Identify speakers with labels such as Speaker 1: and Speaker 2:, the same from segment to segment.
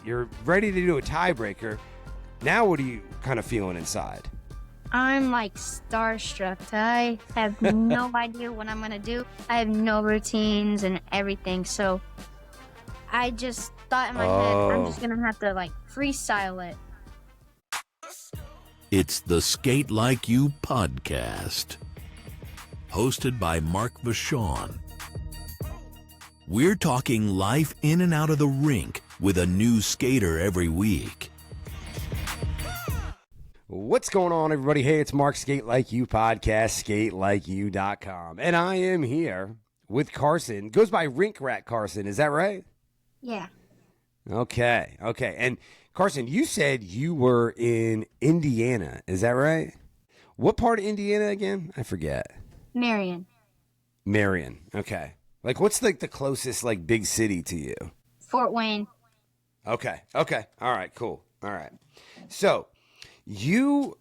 Speaker 1: You're ready to do a tiebreaker. Now what are you kind of feeling inside?
Speaker 2: I'm like starstruck. I have no idea what I'm going to do. I have no routines and everything. So I just thought in my head, I'm just going to have to like freestyle it.
Speaker 3: It's the Skate Like You Podcast, hosted by Mark Vachon. We're talking life in and out of the rink with a new skater every week.
Speaker 1: What's going on, everybody? Hey, it's Mark, Skate Like You Podcast, SK8LIKEYOU.com. And I am here with Carson. Goes by Rink Rat Carson, is that right?
Speaker 2: Yeah.
Speaker 1: Okay. And Carson, you said you were in Indiana, is that right? What part of Indiana again? I forget.
Speaker 2: Marion.
Speaker 1: Okay. Like, what's like the closest like big city to you?
Speaker 2: Fort Wayne.
Speaker 1: Okay. All right, cool. All right. So you,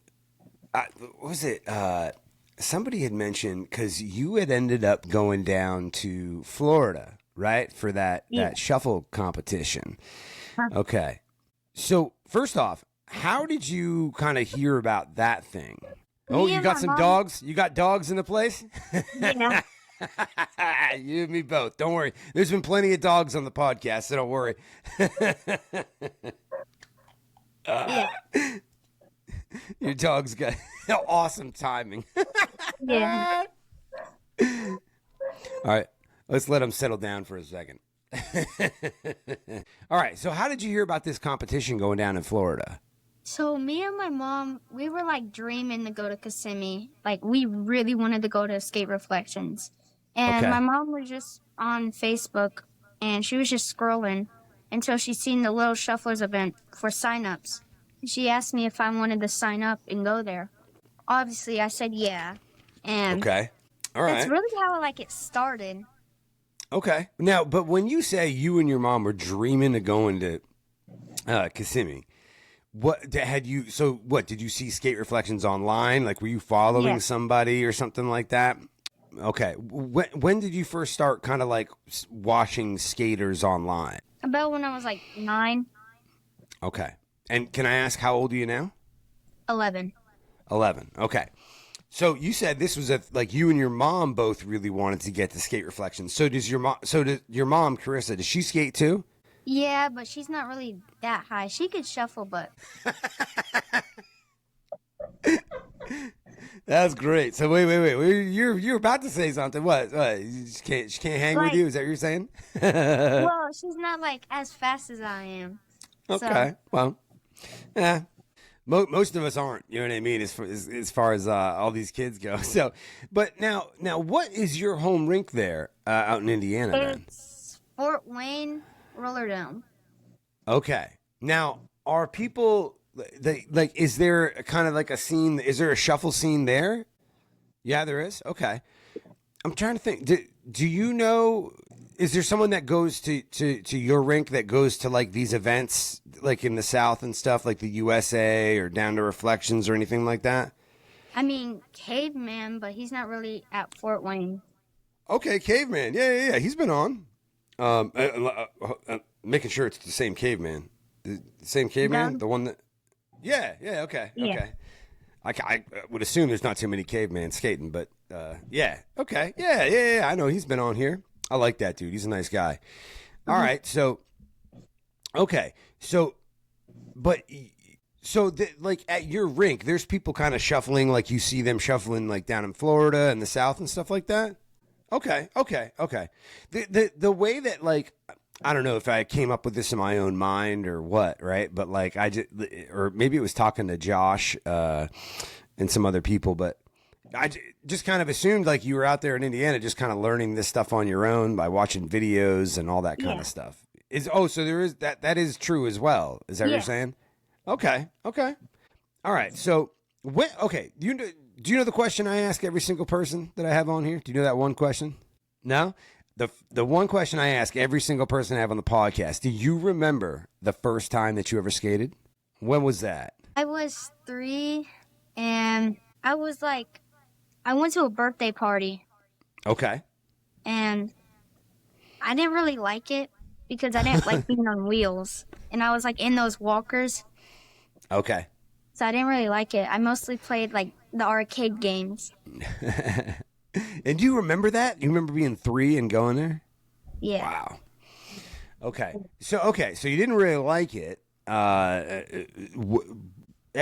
Speaker 1: somebody had mentioned, because you had ended up going down to Florida, right? For that shuffle competition.
Speaker 2: Huh.
Speaker 1: Okay. So first off, how did you kind of hear about that thing? You got some dogs? You got dogs in the place?
Speaker 2: Yeah.
Speaker 1: You and me both. Don't worry. There's been plenty of dogs on the podcast, so don't worry.
Speaker 2: Yeah.
Speaker 1: Your dog's got awesome timing.
Speaker 2: Yeah.
Speaker 1: All right. Let's let him settle down for a second. All right. So how did you hear about this competition going down in Florida?
Speaker 2: So me and my mom, we were like dreaming to go to Kissimmee. Like we really wanted to go to Skate Reflections. And my mom was just on Facebook and she was just scrolling until she seen the Little Shufflers event for signups. She asked me if I wanted to sign up and go there. Obviously, I said yeah. And
Speaker 1: okay. All right.
Speaker 2: that's really how it started.
Speaker 1: Okay. Now, but when you say you and your mom were dreaming of going to Kissimmee, what did you see Skate Reflections online? Like, were you following somebody or something like that? Okay. When did you first start kind of like watching skaters online?
Speaker 2: About when I was like 9.
Speaker 1: Okay. And can I ask, how old are you now?
Speaker 2: 11.
Speaker 1: 11. Okay. So you said this was like you and your mom both really wanted to get to Skate Reflections. So does your mom, Carissa, does she skate too?
Speaker 2: Yeah, but she's not really that high. She could shuffle, but...
Speaker 1: That's great. So wait. You're about to say something. What? She can't hang with you? Is that what you're saying?
Speaker 2: Well, she's not like as fast as I am.
Speaker 1: Okay.
Speaker 2: So.
Speaker 1: Well, yeah. Most of us aren't. You know what I mean? As far as all these kids go. So, but now, what is your home rink there out in Indiana? Then
Speaker 2: It's Fort Wayne Roller Dome.
Speaker 1: Okay. Now, are people? Is there kind of like a scene? Is there a shuffle scene there? Yeah, there is. Okay. I'm trying to think. Do you know, is there someone that goes to your rink that goes to like these events like in the South and stuff, like the USA or down to Reflections or anything like that?
Speaker 2: I mean, Caveman, but he's not really at Fort Wayne.
Speaker 1: Okay, Caveman. Yeah. He's been on. Making sure it's the same Caveman. The same Caveman?
Speaker 2: No.
Speaker 1: The one that... Yeah, okay.
Speaker 2: Yeah.
Speaker 1: I would assume there's not too many cavemen skating, but yeah. Okay. Yeah. I know he's been on here. I like that dude. He's a nice guy. All right. So, okay. Like at your rink, there's people kind of shuffling, like you see them shuffling like down in Florida and the South and stuff like that. Okay. The way that like, I don't know if I came up with this in my own mind or what, right? But like or maybe it was talking to Josh and some other people, but I just kind of assumed like you were out there in Indiana just kind of learning this stuff on your own by watching videos and all that kind of stuff. So there is that is true as well. Is that what you're saying? Okay. All right. So do you know the question I ask every single person that I have on here? Do you know that one question? No? The one question I ask every single person I have on the podcast, do you remember the first time that you ever skated? When was that?
Speaker 2: I was 3, and I went to a birthday party.
Speaker 1: Okay.
Speaker 2: And I didn't really like it. because I didn't like being on wheels. And I was like in those walkers.
Speaker 1: Okay.
Speaker 2: So I didn't really like it. I mostly played like the arcade games.
Speaker 1: And do you remember that? You remember being 3 and going there?
Speaker 2: Yeah.
Speaker 1: Wow. Okay. So you didn't really like it. At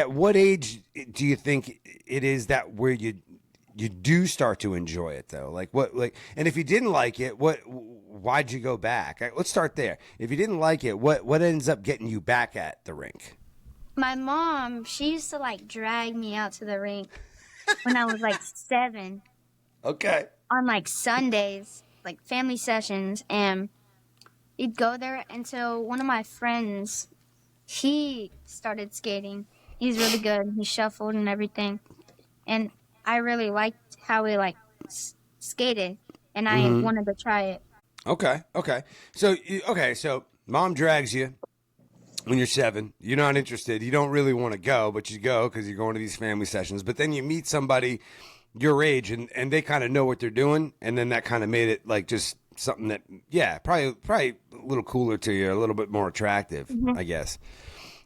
Speaker 1: what age do you think it is that where you do start to enjoy it though? And if you didn't like it, why'd you go back? Let's start there. If you didn't like it, what ends up getting you back at the rink?
Speaker 2: My mom, she used to like drag me out to the rink when I was like 7.
Speaker 1: Okay.
Speaker 2: On like Sundays, like family sessions, and we'd go there until one of my friends, he started skating. He's really good. He shuffled and everything. And I really liked how he like skated, and I wanted to try it.
Speaker 1: Okay. So mom drags you when you're 7. You're not interested. You don't really want to go, but you go because you're going to these family sessions. But then you meet somebody your age, and they kind of know what they're doing, and then that kind of made it like just something that, yeah, probably a little cooler to you, a little bit more attractive, I guess.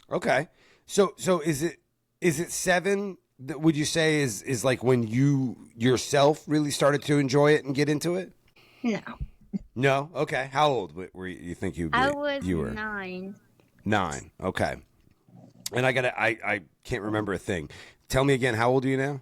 Speaker 1: Okay. So is it 7 that would you say is like when you yourself really started to enjoy it and get into it? No. Okay. How old were you think you'd be?
Speaker 2: You were 9.
Speaker 1: 9. Okay. And I can't remember a thing. Tell me again, how old are you now?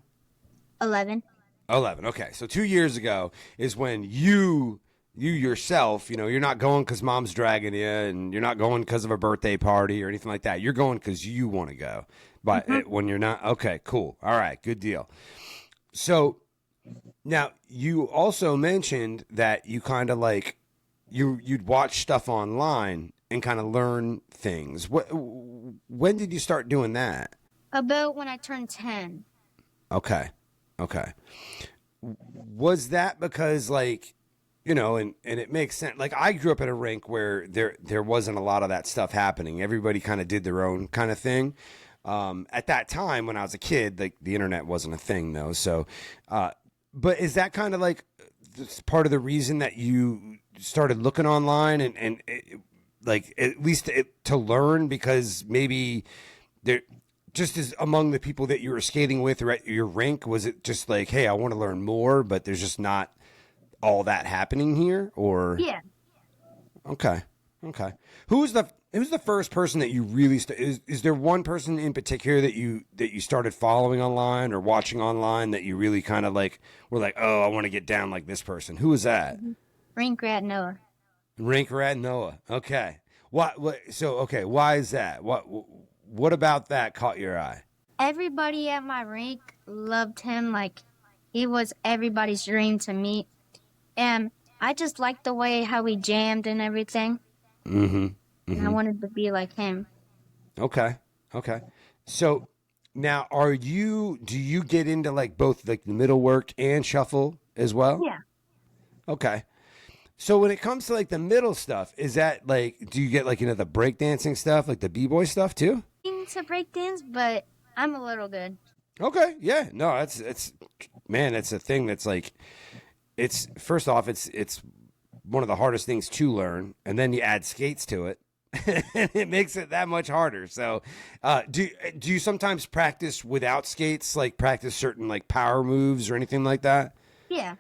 Speaker 2: 11.
Speaker 1: 11. Okay. So 2 years ago is when you yourself, you're not going because mom's dragging you, and you're not going because of a birthday party or anything like that. You're going because you want to go. But when you're not, okay, cool. All right. Good deal. So now you also mentioned that you kind of like, you'd watch stuff online and kind of learn things. When did you start doing that?
Speaker 2: About when I turned 10.
Speaker 1: Okay. Was that because like, and it makes sense. Like I grew up at a rink where there wasn't a lot of that stuff happening. Everybody kind of did their own kind of thing. At that time when I was a kid, like the internet wasn't a thing though. So, but is that kind of like part of the reason that you started looking online and like at least to learn, because maybe there just as among the people that you were skating with or at your rink, was it just like, hey, I want to learn more, but there's just not all that happening here? Or
Speaker 2: yeah.
Speaker 1: Okay. Who's the first person that you really is there one person in particular that you started following online or watching online that you really kind of like were like, oh, I want to get down like this person? Who is that?
Speaker 2: Rink Rat Noah.
Speaker 1: Rink Rat Noah. Okay. Okay, why is that? What about that caught your eye?
Speaker 2: Everybody at my rink loved him. Like, he was everybody's dream to meet. And I just liked the way how he jammed and everything. And I wanted to be like him. Okay.
Speaker 1: So now do you get into like both like the middle work and shuffle as well?
Speaker 2: Yeah.
Speaker 1: Okay. So when it comes to like the middle stuff, is that like, do you get like the breakdancing stuff, like the b-boy stuff too?
Speaker 2: To breakdance, but I'm a little good.
Speaker 1: Okay. Yeah. No, it's a thing that's like, it's first off, it's one of the hardest things to learn, and then you add skates to it. And it makes it that much harder. So, do you sometimes practice without skates, like practice certain like power moves or anything like that?
Speaker 2: Yeah.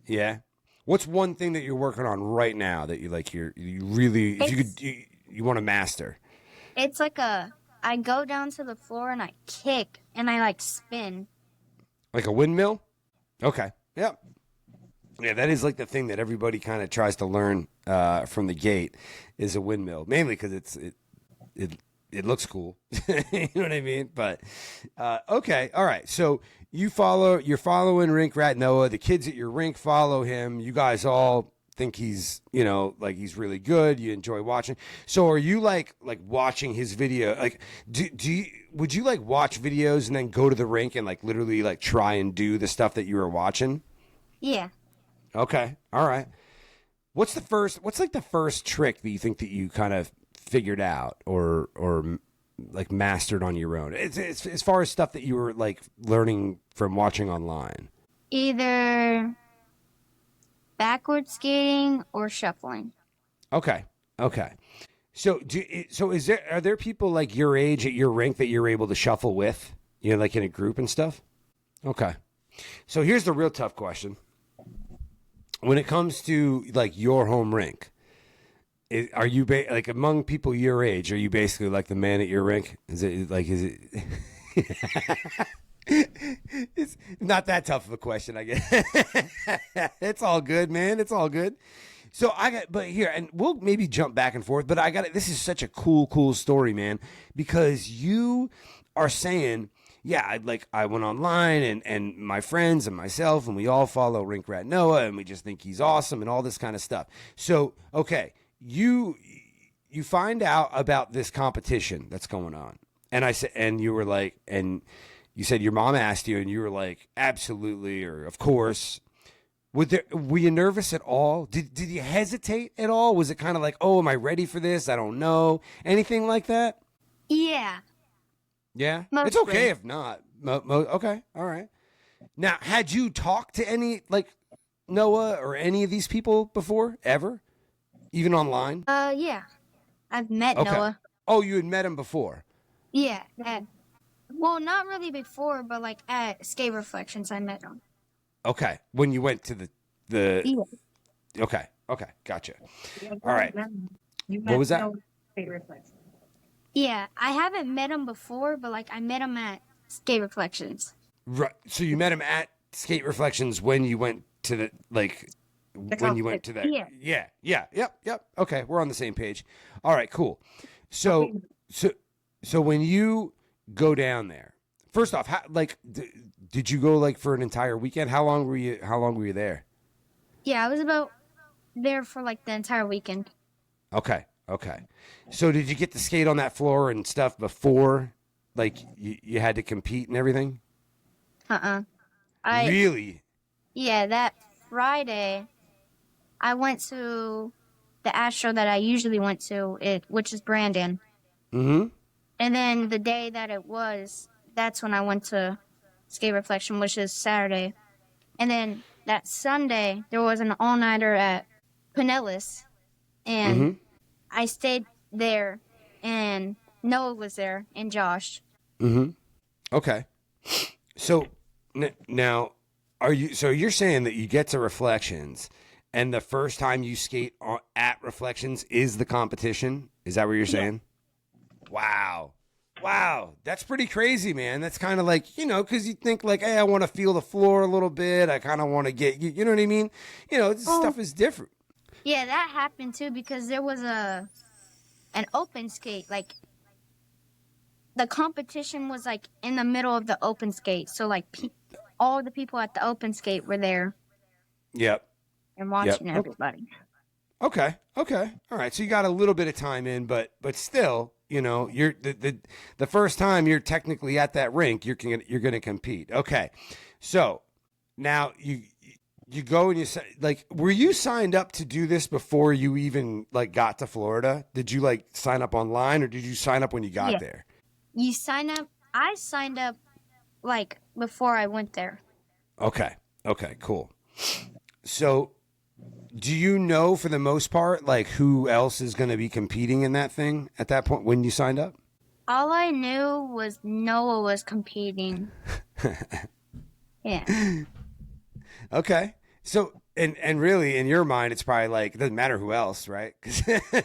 Speaker 1: Yeah. What's one thing that you're working on right now that you like? You really, if you want to master?
Speaker 2: It's like I go down to the floor and I kick and I like spin.
Speaker 1: Like a windmill? Okay. Yep. Yeah, that is like the thing that everybody kind of tries to learn from the gate is a windmill, mainly because it looks cool. You know what I mean? But okay, all right. So you're following Rink Rat Noah. The kids at your rink follow him. You guys all think he's like he's really good. You enjoy watching. So are you like watching his video? Like would you like watch videos and then go to the rink and like literally like try and do the stuff that you were watching?
Speaker 2: Yeah.
Speaker 1: Okay. All right. What's like the first trick that you think that you kind of figured out or like mastered on your own? It's as far as stuff that you were like learning from watching online.
Speaker 2: Either backward skating or shuffling.
Speaker 1: Okay. Okay. So are there people like your age at your rink that you're able to shuffle with? You know, like in a group and stuff? Okay. So here's the real tough question. When it comes to like your home rink, are you like among people your age? Are you basically like the man at your rink? Is it? It's not that tough of a question, I guess. It's all good, man. It's all good. So but here, and we'll maybe jump back and forth, but this is such a cool story, man, because you are saying, yeah, I went online and my friends and myself, and we all follow Rink Rat Noah, and we just think he's awesome and all this kind of stuff. So, okay, you find out about this competition that's going on. And I said, and you were like, and you said your mom asked you, and you were like, absolutely, or of course. Were you nervous at all? Did you hesitate at all? Was it kind of like, oh, am I ready for this? I don't know. Anything like that?
Speaker 2: Yeah.
Speaker 1: Yeah?
Speaker 2: Mostly.
Speaker 1: It's okay if not. Okay. All right. Now, had you talked to any, like, Noah or any of these people before, ever? Even online?
Speaker 2: Yeah. I've met Noah.
Speaker 1: Oh, you had met him before?
Speaker 2: Yeah. Well, not really before, but like at Skate Reflections, I met him.
Speaker 1: Okay. When you went to the
Speaker 2: Yeah.
Speaker 1: Okay. Gotcha. All right. What was that?
Speaker 2: Yeah, I haven't met him before, but like I met him at Skate Reflections.
Speaker 1: Right. So you met him at Skate Reflections when you went to the when you went to that.
Speaker 2: Yeah.
Speaker 1: Yep. Okay, we're on the same page. All right, cool. So when you go down there, first off, did you go like for an entire weekend? How long were you there?
Speaker 2: Yeah, I was about there for like the entire weekend.
Speaker 1: Okay. So did you get to skate on that floor and stuff before, like you had to compete and everything? Really?
Speaker 2: Yeah, that Friday, I went to the Astro that I usually went to, which is Brandon.
Speaker 1: Mm-hmm.
Speaker 2: And then the day that it was, that's when I went to Skate Reflection, which is Saturday. And then that Sunday, there was an all-nighter at Pinellas. And I stayed there, and Noah was there, and Josh.
Speaker 1: Mm-hmm. Okay. So now, you're saying that you get to Reflections, and the first time you skate at Reflections is the competition? Is that what you're saying? Wow. That's pretty crazy, man. That's kind of like, because you think like, hey, I want to feel the floor a little bit. I kind of want to get, you know what I mean? This stuff is different.
Speaker 2: Yeah, that happened too, because there was an open skate. Like, the competition was like in the middle of the open skate. So like all the people at the open skate were there.
Speaker 1: Yep.
Speaker 2: And watching everybody.
Speaker 1: Okay. All right. So you got a little bit of time in, but still, you're the first time you're technically at that rink, you're going to compete. Okay. So now you go and you say, like, were you signed up to do this before you even like got to Florida? Did you like sign up online, or did you sign up when you got there?
Speaker 2: You sign up. I signed up like before I went there.
Speaker 1: Okay, cool. So do you know for the most part, like, who else is going to be competing in that thing at that point when you signed up?
Speaker 2: All I knew was Noah was competing. Yeah.
Speaker 1: Okay. So, and really, in your mind, it's probably like, it doesn't matter who else, right? Because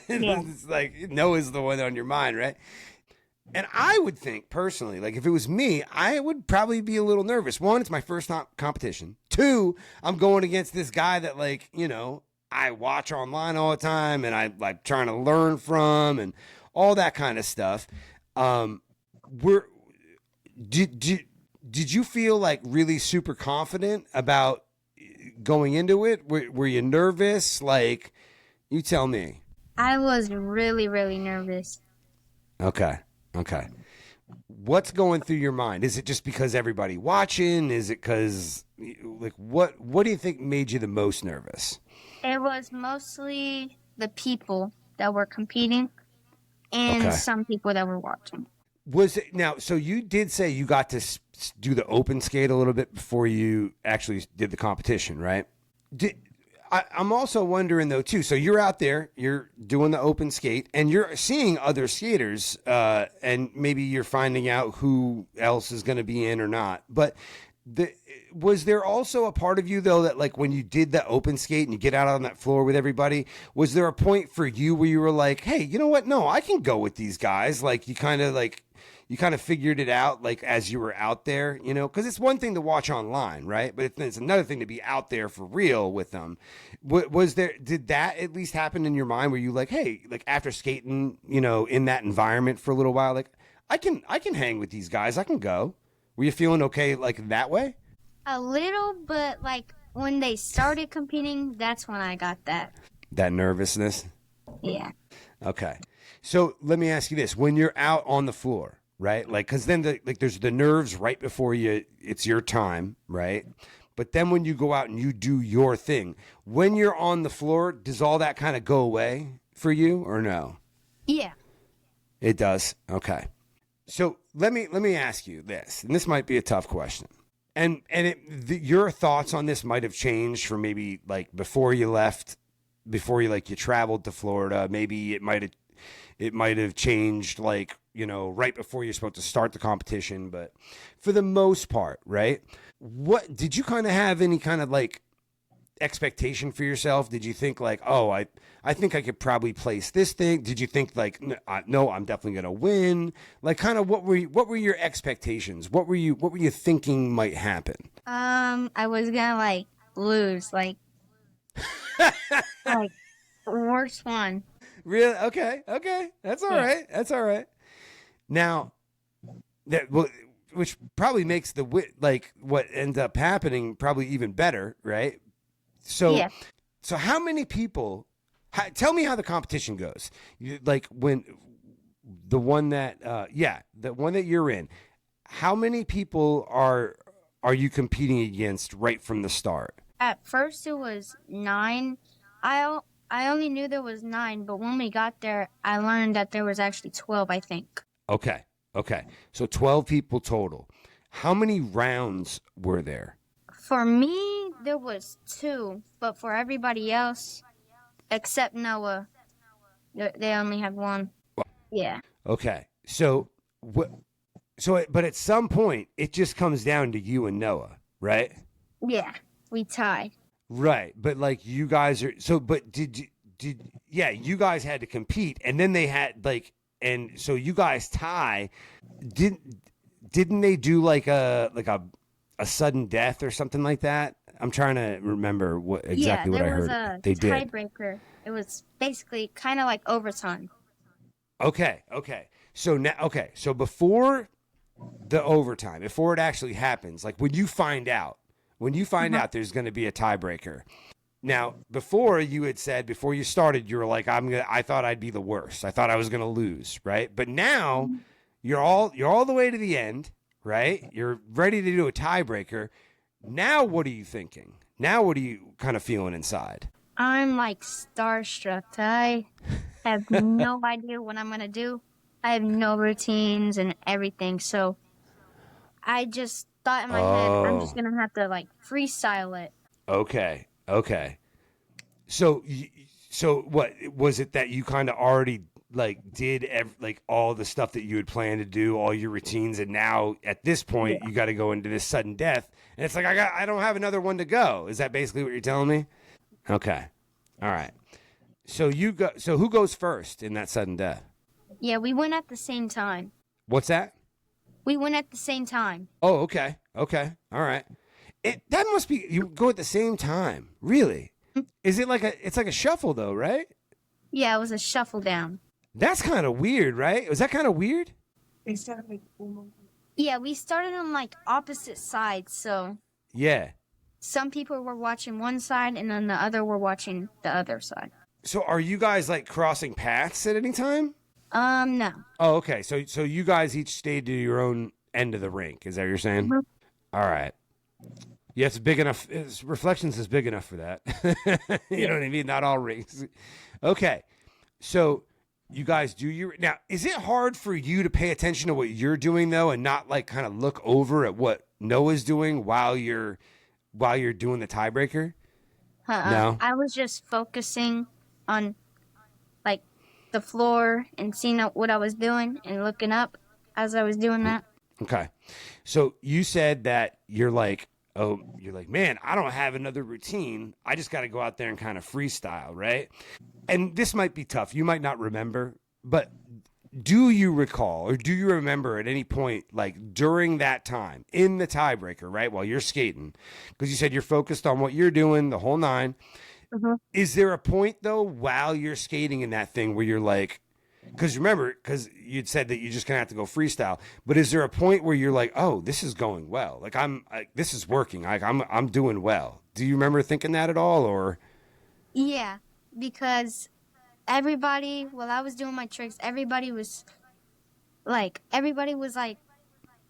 Speaker 1: it's like, Noah's the one on your mind, right? And I would think, personally, like, if it was me, I would probably be a little nervous. One, it's my first competition. Two, I'm going against this guy that, like, I watch online all the time, and I like trying to learn from, and all that kind of stuff. Did you feel like really super confident about going into it? Were you nervous? Like, you tell me.
Speaker 2: I was really, really nervous.
Speaker 1: Okay. What's going through your mind? Is it just because everybody watching? Is it because, like, what do you think made you the most nervous?
Speaker 2: It was mostly the people that were competing and some people that were watching.
Speaker 1: Was it now? So you did say you got to do the open skate a little bit before you actually did the competition, right? I'm also wondering though too. So you're out there, you're doing the open skate, and you're seeing other skaters, and maybe you're finding out who else is going to be in or not. But was there also a part of you though that like when you did the open skate and you get out on that floor with everybody, was there a point for you where you were like, hey, you know what? No, I can go with these guys. Like you kind of figured it out like as you were out there, you know, because it's one thing to watch online, right? But it's another thing to be out there for real with them. Did that at least happen in your mind where you like, hey, like after skating, you know, in that environment for a little while, like I can hang with these guys. I can go. Were you feeling okay like that way?
Speaker 2: A little, but like when they started competing, that's when I got that
Speaker 1: nervousness.
Speaker 2: Yeah.
Speaker 1: Okay. So let me ask you this. When you're out on the floor, right? Like, cause then there's the nerves right before it's your time, right? But then when you go out and you do your thing, when you're on the floor, does all that kind of go away for you or no?
Speaker 2: Yeah.
Speaker 1: It does. Okay. So let me ask you this, and this might be a tough question. And your thoughts on this might have changed from maybe like before you traveled to Florida. Maybe it might have changed like, you know, right before you're supposed to start the competition. But for the most part, right? What did you kind of have any kind of like expectation for yourself? Did you think like, oh, I think I could probably place this thing? Did you think like, no, I'm definitely going to win? Like kind of what were your expectations? What were you thinking might happen?
Speaker 2: I was gonna like lose, like like worst one.
Speaker 1: Really? Okay. That's all right. That's all right. Now, which probably makes like what ends up happening probably even better, right? So,
Speaker 2: yeah.
Speaker 1: So how many people? Tell me how the competition goes. Like when the one that, the one that you're in. How many people are you competing against right from the start?
Speaker 2: At first, it was 9. I only knew there was 9, but when we got there, I learned that there was actually 12, I think.
Speaker 1: Okay. So 12 people total. How many rounds were there?
Speaker 2: For me, there was 2, but for everybody else, except Noah, they only had 1. Yeah.
Speaker 1: Okay. So but at some point, it just comes down to you and Noah, right?
Speaker 2: Yeah, we tied.
Speaker 1: Right, but like you guys are but you guys had to compete, and then they had like, and so you guys tie. Didn't they do like a sudden death or something like that? I'm trying to remember what I heard.
Speaker 2: There was a tiebreaker. It was basically kind of like overtime.
Speaker 1: Okay. So before the overtime, before it actually happens, like when you find out there's going to be a tiebreaker. Now, before you had said, before you started, you were like, I thought I'd be the worst. I thought I was going to lose, right? But now you're all the way to the end, right? You're ready to do a tiebreaker. Now, what are you thinking? Now, what are you kind of feeling inside?
Speaker 2: I'm like starstruck. I have no idea what I'm going to do. I have no routines and everything. So I just thought in my head, I'm just going to have to like freestyle it.
Speaker 1: Okay. So what was it that you kind of already like did like all the stuff that you had planned to do, all your routines, and now at this point you got to go into this sudden death, and it's like I don't have another one to go. Is that basically what you're telling me? Okay. All right. So who goes first in that sudden death?
Speaker 2: Yeah, we went at the same time.
Speaker 1: What's that?
Speaker 2: We went at the same time.
Speaker 1: Oh, okay. All right. That must be, you go at the same time. Really? Is it it's like a shuffle though, right?
Speaker 2: Yeah, it was a shuffle down.
Speaker 1: That's kind of weird, right? Was that kind of weird?
Speaker 2: Yeah, we started on like opposite sides, so.
Speaker 1: Yeah.
Speaker 2: Some people were watching one side and then the other were watching the other side.
Speaker 1: So are you guys like crossing paths at any time?
Speaker 2: No.
Speaker 1: Oh, okay. So you guys each stayed to your own end of the rink. Is that what you're saying? Mm-hmm. All right. Yeah, it's big enough. Reflections is big enough for that. You know what I mean? Not all rinks. Okay. So you guys do your, now, is it hard for you to pay attention to what you're doing though, and not like kind of look over at what Noah's doing while you're doing the tiebreaker? No?
Speaker 2: I was just focusing on, like, the floor and seeing what I was doing and looking up as I was doing that.
Speaker 1: Okay. So you said that you're like, man, I don't have another routine. I just got to go out there and kind of freestyle, right? And this might be tough. You might not remember, but do you recall or do you remember at any point, like during that time in the tiebreaker, right, while you're skating, because you said you're focused on what you're doing the whole nine.
Speaker 2: Mm-hmm.
Speaker 1: Is there a point, though, while you're skating in that thing where you're like, because remember, because you'd said that you're just going to have to go freestyle, but is there a point where you're like, oh, this is going well? Like, this is working. Like, I'm doing well. Do you remember thinking that at all, or?
Speaker 2: Yeah, because everybody, while I was doing my tricks, everybody was like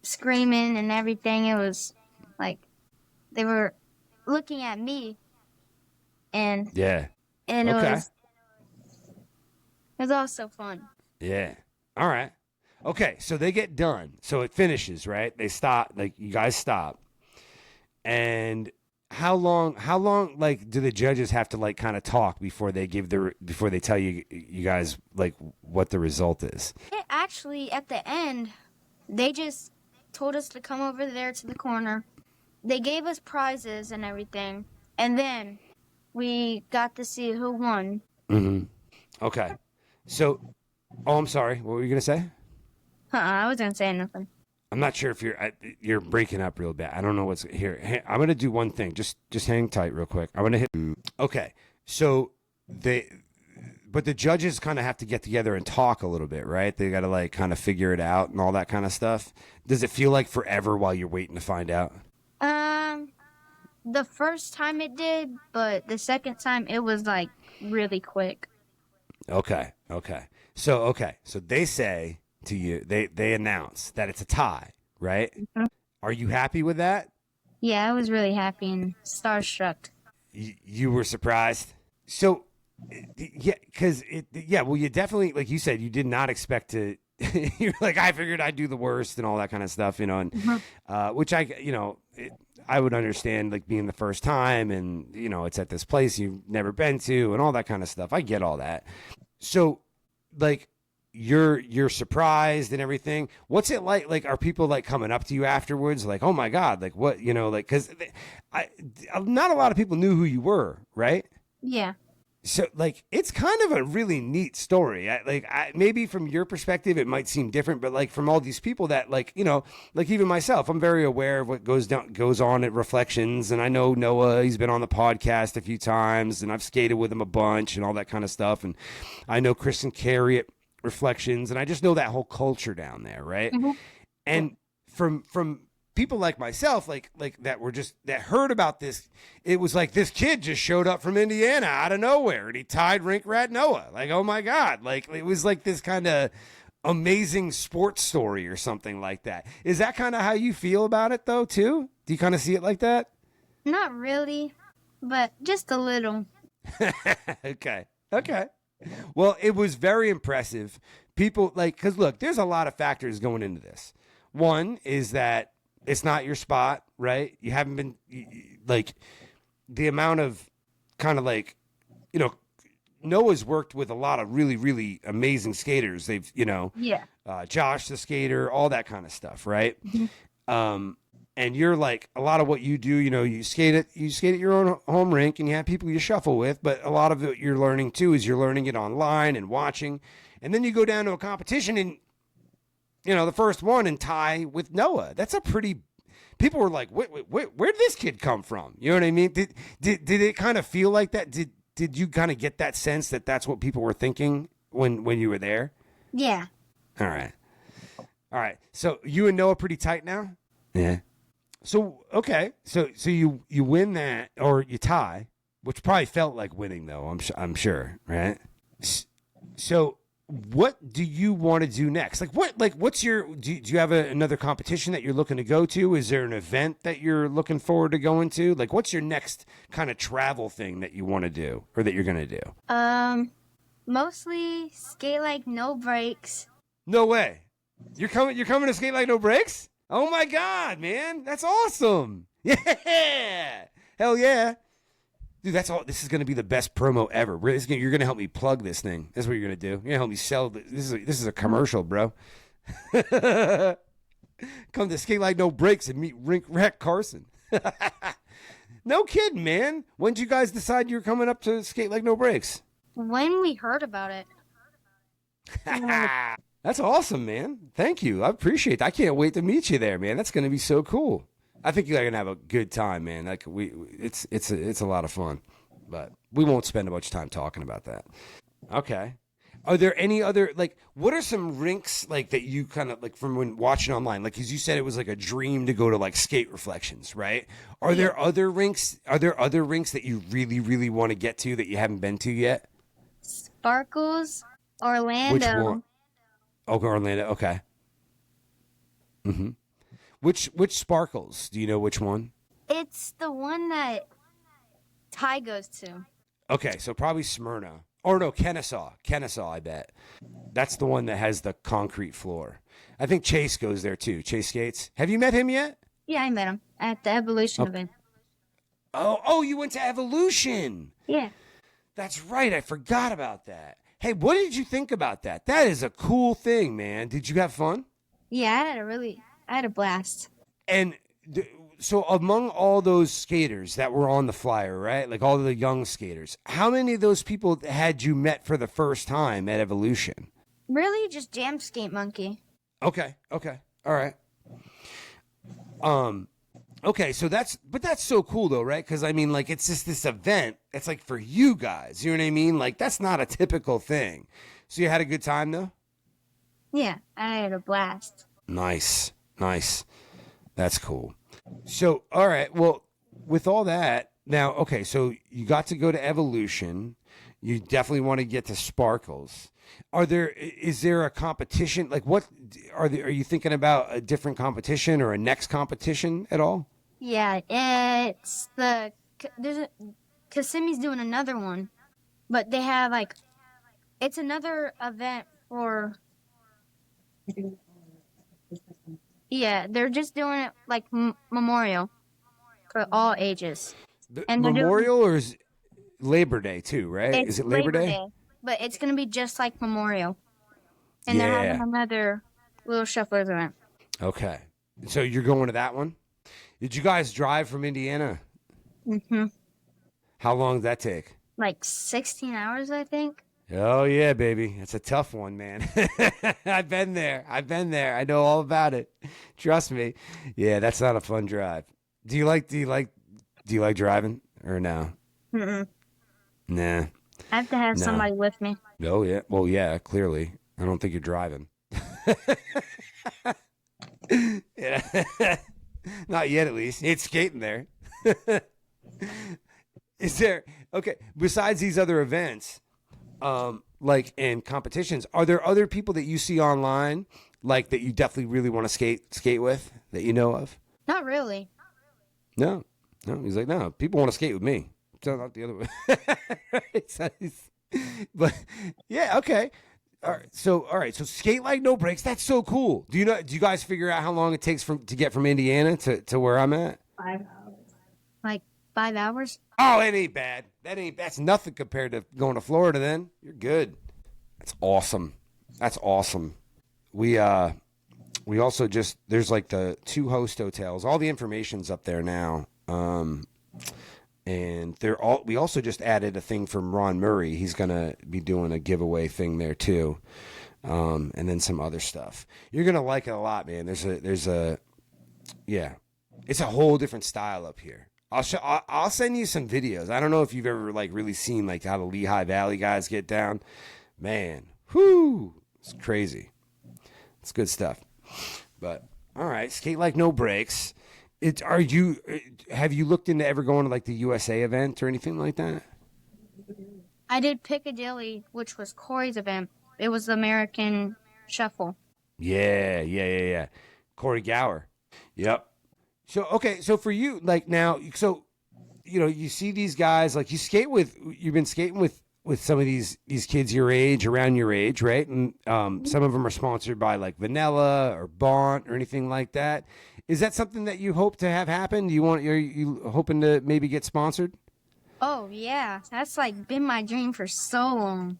Speaker 2: screaming and everything. It was like they were looking at me, and
Speaker 1: Yeah.
Speaker 2: and
Speaker 1: Okay.
Speaker 2: it was also fun.
Speaker 1: Yeah. All right. Okay. So they get done. So it finishes, right? They stop. Like, you guys stop. And how long, like, do the judges have to, like, kind of talk before they tell you guys, like, what the result is?
Speaker 2: Actually, at the end, they just told us to come over there to the corner. They gave us prizes and everything. And then we got to see who won.
Speaker 1: Mm-hmm. Okay. So, I'm sorry. What were you going to say?
Speaker 2: I wasn't saying nothing.
Speaker 1: I'm not sure if you're breaking up real bad. I don't know what's here. I'm going to do one thing. Just hang tight real quick. I'm going to hit. Okay. So but the judges kind of have to get together and talk a little bit, right? They got to, like, kind of figure it out and all that kind of stuff. Does it feel like forever while you're waiting to find out?
Speaker 2: The first time it did, but the second time it was, like, really quick.
Speaker 1: Okay. So they say to you, they announce that it's a tie, right?
Speaker 2: Mm-hmm.
Speaker 1: Are you happy with that?
Speaker 2: Yeah, I was really happy and starstruck.
Speaker 1: You were surprised? So, yeah, because well, you definitely, like you said, you did not expect to. You're like, I figured I'd do the worst and all that kind of stuff, and
Speaker 2: Mm-hmm.
Speaker 1: which I would understand, like, being the first time, and it's at this place you've never been to, and all that kind of stuff. I get all that. So, like, you're surprised and everything. What's it like? Like, are people, like, coming up to you afterwards, like, oh my God, like, what, like, because not a lot of people knew who you were, right?
Speaker 2: Yeah.
Speaker 1: So, like, it's kind of a really neat story. Maybe from your perspective, it might seem different, but, like, from all these people that, like, like, even myself, I'm very aware of what goes on at Reflections. And I know Noah, he's been on the podcast a few times, and I've skated with him a bunch and all that kind of stuff. And I know Chris and Carrie at Reflections, and I just know that whole culture down there, right?
Speaker 2: Mm-hmm.
Speaker 1: And from people like myself, like that heard about this, it was like this kid just showed up from Indiana out of nowhere and he tied Rink Rat Noah. Like, oh my God. Like, it was like this kind of amazing sports story or something like that. Is that kind of how you feel about it, though, too? Do you kind of see it like that?
Speaker 2: Not really, but just a little.
Speaker 1: Okay. Well, it was very impressive. People, like, because look, there's a lot of factors going into this. One is that it's not your spot, right? You haven't been, like, the amount of kind of, like, Noah's worked with a lot of really, really amazing skaters. They've,
Speaker 2: Yeah.
Speaker 1: Josh the skater, all that kind of stuff, right?
Speaker 2: Mm-hmm.
Speaker 1: And you're like, a lot of what you do, you skate at your own home rink, and you have people you shuffle with, but a lot of it you're learning too is you're learning it online and watching, and then you go down to a competition and the first one and tie with Noah. That's a pretty. People were like, wait, where did this kid come from? You know what I mean? Did it kind of feel like that? Did you kind of get that sense that that's what people were thinking when you were there?
Speaker 2: Yeah.
Speaker 1: All right. So you and Noah pretty tight now? Yeah. So okay. So you win that, or you tie, which probably felt like winning though. I'm sure, right? So what do you want to do next? What's your, do you have another competition that you're looking to go to? Is there an event that you're looking forward to going to? Like, what's your next kind of travel thing that you want to do, or that you're going to do?
Speaker 2: Mostly skate like no brakes.
Speaker 1: No way. You're coming to skate like no brakes? Oh my God, man. That's awesome. Yeah. Hell yeah. Dude, that's all. This is going to be the best promo ever. You're going to help me plug this thing. That's what you're going to do. You're going to help me sell. This is a commercial, bro. Come to Skate Like No Breaks and meet Rink Rat Carson. No kidding, man. When did you guys decide you were coming up to Skate Like No Breaks?
Speaker 2: When we heard about it.
Speaker 1: That's awesome, man. Thank you. I appreciate it. I can't wait to meet you there, man. That's going to be so cool. I think you're going to have a good time, man. Like it's a lot of fun, but we won't spend a bunch of time talking about that. Okay. Are there any other, like, what are some rinks, like, that you kind of, like, from when watching online? Like, as you said, it was like a dream to go to, like, Skate Reflections, right? Are there other rinks? Are there other rinks that you really, really want to get to that you haven't been to yet?
Speaker 2: Sparkles, Orlando.
Speaker 1: Which one? Okay, Orlando. Okay. Mm-hmm. Which Sparkles? Do you know which one?
Speaker 2: It's the one that Ty goes to.
Speaker 1: Okay, so probably Smyrna. Or no, Kennesaw, I bet. That's the one that has the concrete floor. I think Chase goes there too. Chase skates. Have you met him yet?
Speaker 2: Yeah, I met him at the Evolution event.
Speaker 1: Oh, you went to Evolution.
Speaker 2: Yeah.
Speaker 1: That's right. I forgot about that. Hey, what did you think about that? That is a cool thing, man. Did you have fun?
Speaker 2: Yeah, I had a blast.
Speaker 1: And so among all those skaters that were on the flyer, right? Like all the young skaters, how many of those people had you met for the first time at Evolution?
Speaker 2: Really? Just Jam Skate Monkey.
Speaker 1: Okay. All right. Okay, so that's so cool though, right? Because I mean, like, it's just this event. It's like for you guys, you know what I mean? Like, that's not a typical thing. So you had a good time though?
Speaker 2: Yeah, I had a blast.
Speaker 1: Nice. That's cool. So, all right. Well, with all that, now, okay, so you got to go to Evolution. You definitely want to get to Sparkles. Is there a competition? Like, what are you thinking about a different competition or a next competition at all?
Speaker 2: Yeah, Kissimmee's doing another one, but they have it's another event for. Yeah, they're just doing it like memorial for all ages.
Speaker 1: And memorial or is Labor Day too, right? Is it Labor Day?
Speaker 2: But it's going to be just like memorial. And they're having another little shufflers event.
Speaker 1: Okay. So you're going to that one? Did you guys drive from Indiana?
Speaker 2: Mm-hmm.
Speaker 1: How long did that take?
Speaker 2: Like 16 hours, I think.
Speaker 1: Oh, yeah, baby. It's a tough one, man. I've been there. I know all about it. Trust me. Yeah, that's not a fun drive. Do you like driving or no?
Speaker 2: Mm-mm.
Speaker 1: Nah.
Speaker 2: I have to have somebody with me.
Speaker 1: Oh, yeah. Well, yeah, clearly. I don't think you're driving. Yeah. Not yet, at least. It's skating there. Is there, okay, besides these other events, like in competitions, are there other people that you see online, like that you definitely really want to skate with that you know of?
Speaker 2: Not really.
Speaker 1: No. He's like, no, people want to skate with me. So not the other way. But yeah, okay. All right. So Skate Like No Breaks. That's so cool. Do you guys figure out how long it takes to get from Indiana to where I'm at?
Speaker 2: 5 hours. Like 5 hours?
Speaker 1: Oh, it ain't bad. That's nothing compared to going to Florida then. You're good. That's awesome. We also just, there's like the 2 host hotels. All the information's up there now. And we also just added a thing from Ron Murray. He's going to be doing a giveaway thing there too. And then some other stuff. You're going to like it a lot, man. It's a whole different style up here. I'll send you some videos. I don't know if you've ever like really seen like how the Lehigh Valley guys get down. Man, whoo, it's crazy. It's good stuff. But all right, Skate Like No Breaks. Have you looked into ever going to like the USA event or anything like that?
Speaker 2: I did Piccadilly, which was Corey's event. It was the American Shuffle.
Speaker 1: Yeah. Corey Gower. Yep. So for you, like now, so, you know, you see these guys, like you've been skating with some of these kids around your age, right? And some of them are sponsored by like Vanilla or Bont or anything like that. Is that something that you hope to have happen? Are you hoping to maybe get sponsored?
Speaker 2: Oh, yeah. That's like been my dream for so long.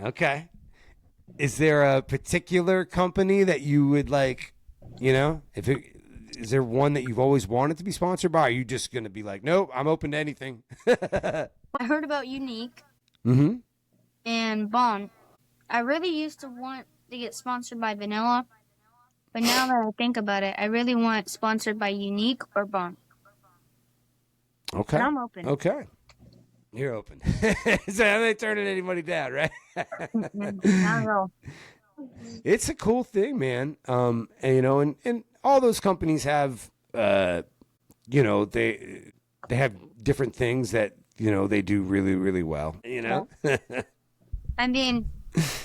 Speaker 1: Okay. Is there a particular company that you would like, is there one that you've always wanted to be sponsored by? Or are you just going to be like, nope, I'm open to anything?
Speaker 2: I heard about Unique and Bond. I really used to want to get sponsored by Vanilla, but now that I think about it, I really want sponsored by Unique or Bond.
Speaker 1: Okay.
Speaker 2: And I'm open.
Speaker 1: Okay. You're open. So I'm not turning anybody down, right?
Speaker 2: Not at all.
Speaker 1: It's a cool thing, man. And all those companies have, they have different things that, they do really, really well,
Speaker 2: I mean,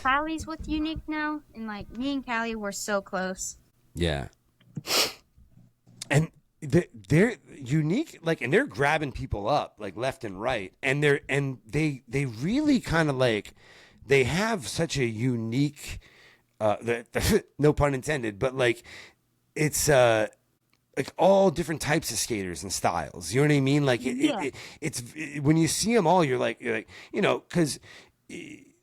Speaker 2: Callie's with Unique now, and like me and Callie were so close.
Speaker 1: Yeah. And they're unique, like, and they're grabbing people up like left and right, and they really kind of like, they have such a unique, no pun intended, but like it's like all different types of skaters and styles. You know what I mean? Like it's when you see them all, you're like because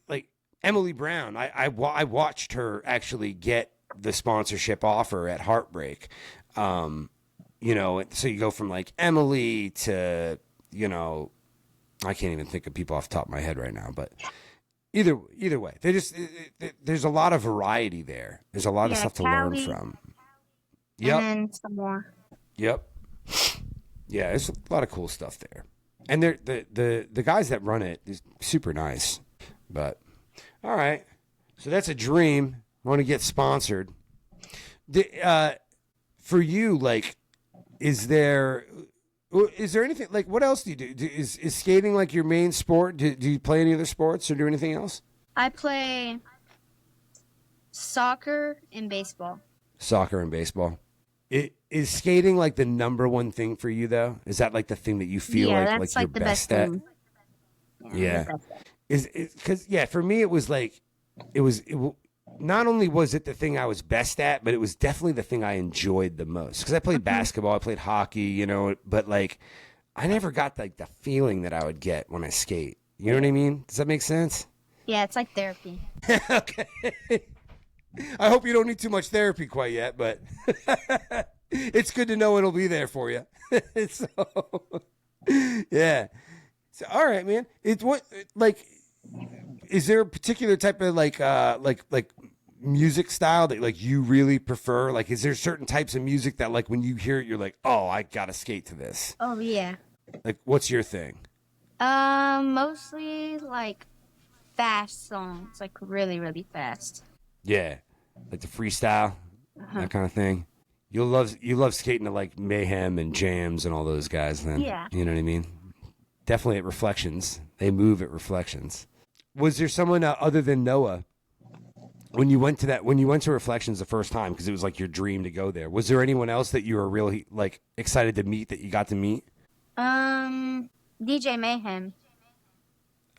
Speaker 1: like Emily Brown, I watched her actually get the sponsorship offer at Heartbreak. So you go from like Emily to, I can't even think of people off the top of my head right now, but either way, there's a lot of variety there. There's a lot of stuff to learn from. Yep.
Speaker 2: And some more.
Speaker 1: Yep. Yeah, there's a lot of cool stuff there. And the guys that run it is super nice. But all right. So that's a dream. I want to get sponsored. For you, like, is there anything, like, what else do you do? Is skating like your main sport? Do you play any other sports or do anything else?
Speaker 2: I play soccer and baseball.
Speaker 1: Soccer and baseball. Is skating like the number one thing for you, though? Is that like the thing that you feel like you're best at? Yeah. Is because for me it was like it not only was it the thing I was best at, but it was definitely the thing I enjoyed the most. Because I played basketball, I played hockey, but like I never got like the feeling that I would get when I skate. You know what I mean? Does that make sense?
Speaker 2: Yeah, it's like therapy.
Speaker 1: Okay. I hope you don't need too much therapy quite yet, but it's good to know it'll be there for you. So, yeah. So, all right, man. Is there a particular type of like music style that like you really prefer? Like, is there certain types of music that like when you hear it, you're like, oh, I gotta skate to this?
Speaker 2: Oh yeah.
Speaker 1: Like, what's your thing?
Speaker 2: Mostly like fast songs, like really, really fast.
Speaker 1: Yeah, like the freestyle, that kind of thing. You love skating to like Mayhem and Jams and all those guys. Then,
Speaker 2: yeah,
Speaker 1: you know what I mean. Definitely at Reflections, they move at Reflections. Was there someone other than Noah when you went to Reflections the first time, because it was like your dream to go there? Was there anyone else that you were really like excited to meet that you got to meet?
Speaker 2: DJ Mayhem.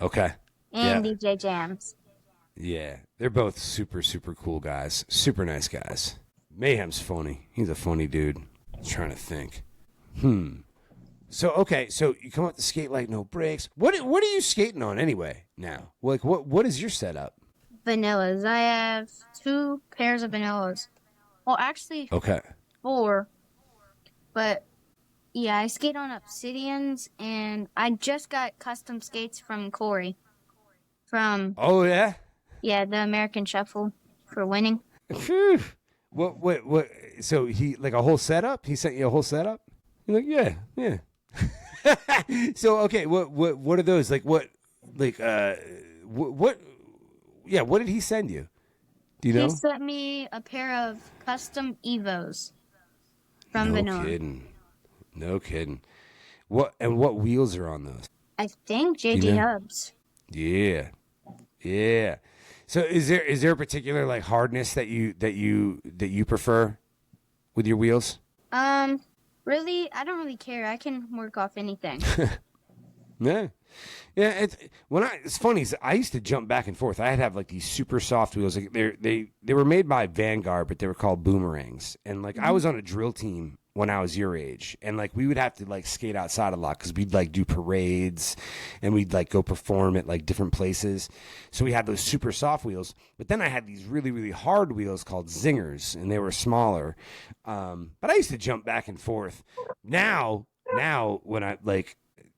Speaker 1: Okay.
Speaker 2: And DJ Jams.
Speaker 1: Yeah, they're both super, super cool guys. Super nice guys. Mayhem's funny. He's a funny dude. I'm trying to think. So you come up to skate like no brakes. What are you skating on anyway now? Like what is your setup?
Speaker 2: Vanillas. I have 2 pairs of vanillas. Well, actually, 4. But yeah, I skate on Obsidians, and I just got custom skates from Corey.
Speaker 1: Oh yeah.
Speaker 2: Yeah, the American Shuffle for winning.
Speaker 1: What? So he like a whole setup? He sent you a whole setup? You're like, yeah. So okay, what are those? Like what? Like what? Yeah, what did he send you? Do you know?
Speaker 2: He sent me a pair of custom Evos from Vanilla.
Speaker 1: No kidding. What wheels are on those?
Speaker 2: I think JD Hubs.
Speaker 1: Yeah. So is there a particular like hardness that you prefer with your wheels?
Speaker 2: Really, I don't really care. I can work off anything.
Speaker 1: Yeah. It's funny. I used to jump back and forth. I'd have like these super soft wheels. Like they were made by Vanguard, but they were called boomerangs. And like I was on a drill team when I was your age, and like we would have to like skate outside a lot because we'd like do parades and we'd like go perform at like different places. So we had those super soft wheels, but then I had these really, really hard wheels called zingers, and they were smaller. But I used to jump back and forth. Now when I like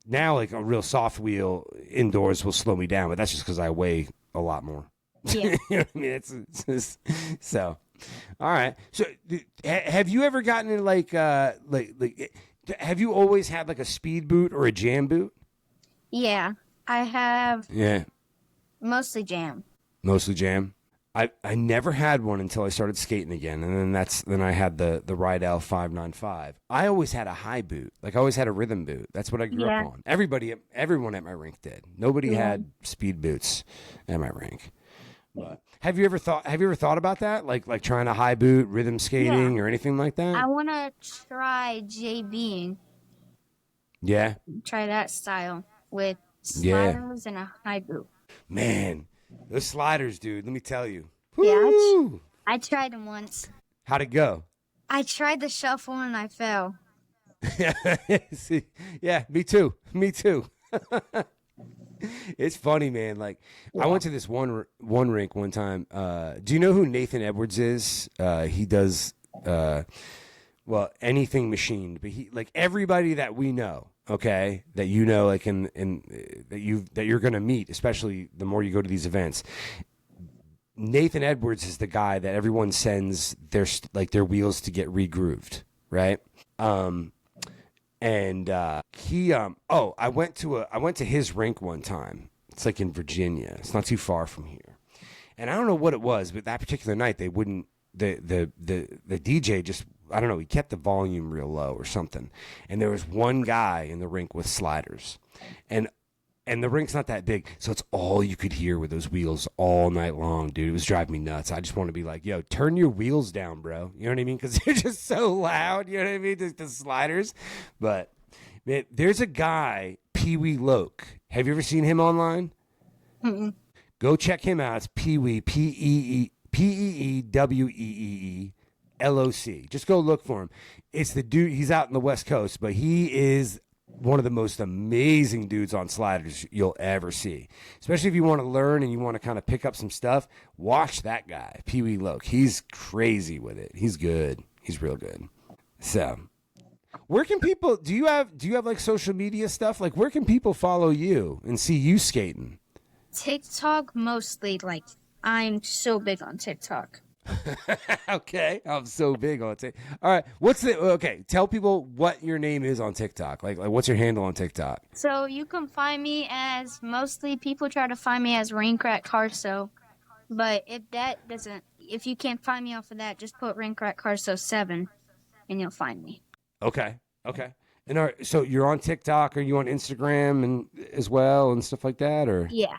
Speaker 1: a real soft wheel indoors will slow me down, but that's just because I weigh a lot more.
Speaker 2: Yeah.
Speaker 1: You know what I mean? It's just, so. All right. So, have you ever gotten in like have you always had like a speed boot or a jam boot?
Speaker 2: Yeah, I have.
Speaker 1: Yeah.
Speaker 2: Mostly jam.
Speaker 1: Mostly jam. I never had one until I started skating again, and then I had the Rydell 595. I always had a high boot. Like I always had a rhythm boot. That's what I grew up on. Everyone at my rink did. Nobody had speed boots at my rink. But have you ever thought about that? Like trying a high boot, rhythm skating, or anything like that?
Speaker 2: I want to try JBing.
Speaker 1: Yeah.
Speaker 2: Try that style with sliders and a high boot.
Speaker 1: Man, those sliders, dude. Let me tell you.
Speaker 2: Yeah, I tried them once.
Speaker 1: How'd it go?
Speaker 2: I tried the shuffle and I fell.
Speaker 1: See, yeah, me too. It's funny, man. Like I went to this one rink one time. Do you know who Nathan Edwards is? He does anything machined, but he like everybody that we know, okay, that you know, like in that you're gonna meet, especially the more you go to these events. Nathan Edwards is the guy that everyone sends their wheels to get regrooved, right? And I went to his rink one time. It's like in Virginia. It's not too far from here. And I don't know what it was, but that particular night they wouldn't. The DJ just, I don't know. He kept the volume real low or something. And there was one guy in the rink with sliders, and the rink's not that big, so it's all you could hear with those wheels all night long, dude. It was driving me nuts. I just want to be like, yo, turn your wheels down, bro. You know what I mean? Because they're just so loud. You know what I mean? The sliders. But, man, there's a guy, Pee Wee Loke. Have you ever seen him online?
Speaker 2: Mm-mm.
Speaker 1: Go check him out. It's Pee Wee, Peeweeweeloc. Just go look for him. It's the dude. He's out in the West Coast, but he is one of the most amazing dudes on sliders you'll ever see. Especially if you want to learn and you want to kind of pick up some stuff, watch that guy, Pee Wee Loke. He's crazy with it. He's good. He's real good. So, where can people, do you have like social media stuff? Like where can people follow you and see you skating?
Speaker 2: TikTok mostly. Like I'm so big on TikTok.
Speaker 1: Okay, I'm so big on TikTok. All right, tell people what your name is on TikTok. Like what's your handle on TikTok?
Speaker 2: So you can find me as, mostly people try to find me as Rink Rat Carson, but if you can't find me off of that, just put Rink Rat Carson 7 and you'll find me.
Speaker 1: Okay. And so you're on TikTok, are you on Instagram and as well and stuff like that, or?
Speaker 2: Yeah.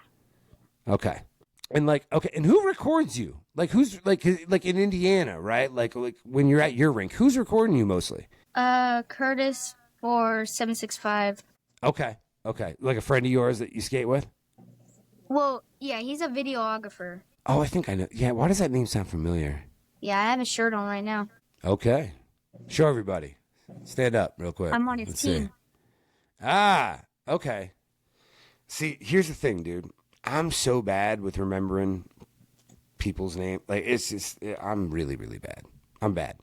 Speaker 1: Okay. And and who records you? Like who's like in Indiana, right? Like when you're at your rink, who's recording you mostly?
Speaker 2: Curtis for 765.
Speaker 1: Okay. Like a friend of yours that you skate with?
Speaker 2: Well, yeah, he's a videographer.
Speaker 1: Oh, I think I know. Yeah, why does that name sound familiar?
Speaker 2: Yeah, I have a shirt on right now.
Speaker 1: Okay. Show everybody. Stand up real quick.
Speaker 2: I'm on his team.
Speaker 1: Ah, okay. See, here's the thing, dude. I'm so bad with remembering people's name. Like it's just, I'm really, really bad. I'm bad.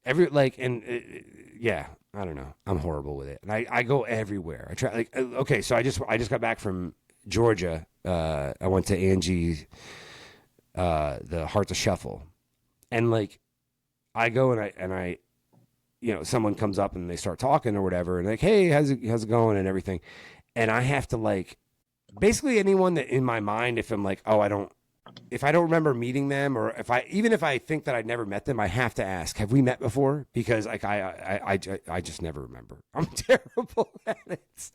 Speaker 1: I don't know. I'm horrible with it. And I go everywhere. I try so I just got back from Georgia. I went to Angie, the Heart to Shuffle. And I go and I someone comes up and they start talking or whatever and like, hey, how's it going and everything. And I have to basically anyone that in my mind, if I'm like, if I don't remember meeting them, or even if I think that I'd never met them, I have to ask, have we met before? Because I just never remember. I'm terrible at it.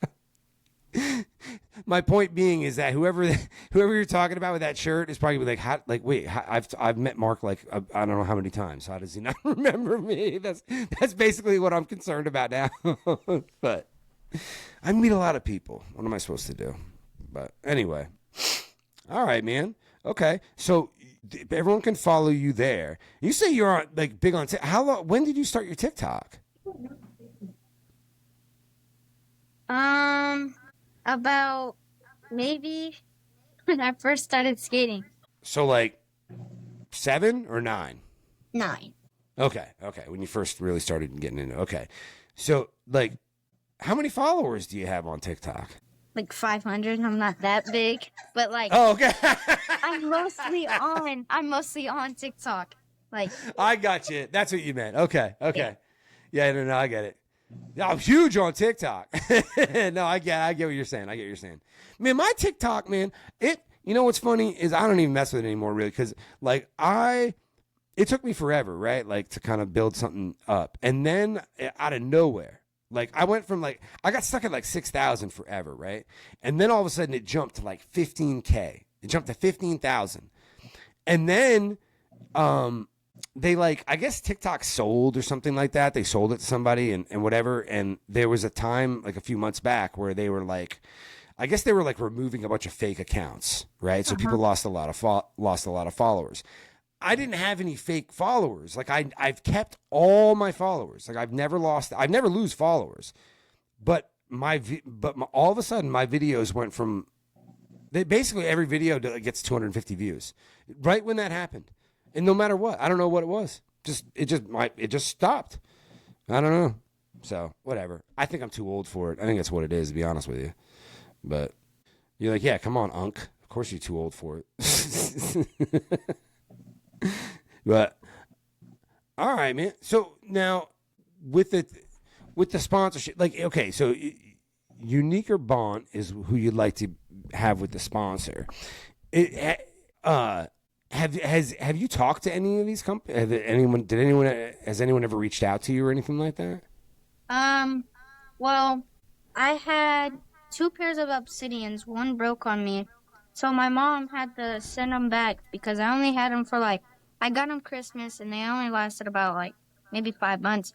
Speaker 1: My point being is that whoever you're talking about with that shirt is probably I've met Mark I don't know how many times. How does he not remember me? That's basically what I'm concerned about now. But I meet a lot of people. What am I supposed to do? But anyway, all right, man. Okay, so everyone can follow you there. You say you're on big on TikTok. How long? When did you start your TikTok?
Speaker 2: About maybe when I first started skating.
Speaker 1: So like 7 or 9?
Speaker 2: 9.
Speaker 1: Okay. When you first really started getting into it. Okay. So like, how many followers do you have on TikTok?
Speaker 2: Like 500. I'm not that big, but like.
Speaker 1: Oh, okay.
Speaker 2: I'm mostly on TikTok. Like.
Speaker 1: I got you. That's what you meant. Okay. Yeah, no, I get it. I'm huge on TikTok. No, I get what you're saying. Man, my TikTok, man, you know what's funny is I don't even mess with it anymore, really, because like it took me forever, right? Like to kind of build something up, and then out of nowhere, like I went from like I got stuck at like 6,000 forever, right? And then all of a sudden it jumped to like 15K. It jumped to 15,000, and then they like, I guess TikTok sold or something like that. They sold it to somebody and whatever. And there was a time like a few months back where they were like, I guess they were like removing a bunch of fake accounts, right? So people lost a lot of followers. I didn't have any fake followers. Like I've kept all my followers. Like I've never lose followers. But all of a sudden my videos went from basically every video gets 250 views right when that happened. And no matter what, I don't know what it was. It just stopped. I don't know. So whatever. I think I'm too old for it. I think that's what it is, to be honest with you. But you're like, yeah, come on, Unc. Of course you're too old for it. But all right, man. So now with the sponsorship, like, okay, so Unique or Bond is who you'd like to have with the sponsor. Have you talked to any of these companies? Has anyone ever reached out to you or anything like that?
Speaker 2: Well, I had 2 pairs of Obsidians. One broke on me, so my mom had to send them back because I only had them for I got them Christmas and they only lasted about maybe 5 months.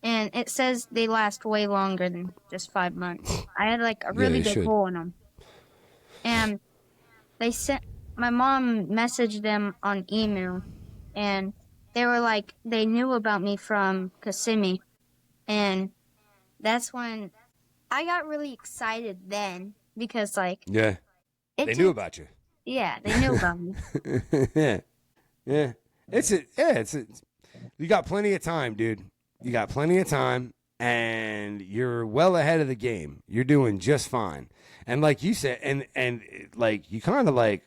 Speaker 2: And it says they last way longer than just 5 months. I had a really big hole in them, and my mom messaged them on email, and they were like, they knew about me from Kissimmee, and that's when I got really excited then, because they
Speaker 1: knew about you.
Speaker 2: Yeah, they knew about me.
Speaker 1: Yeah. You got plenty of time, dude. You got plenty of time, and you're well ahead of the game. You're doing just fine. And like you said, and like you kind of like,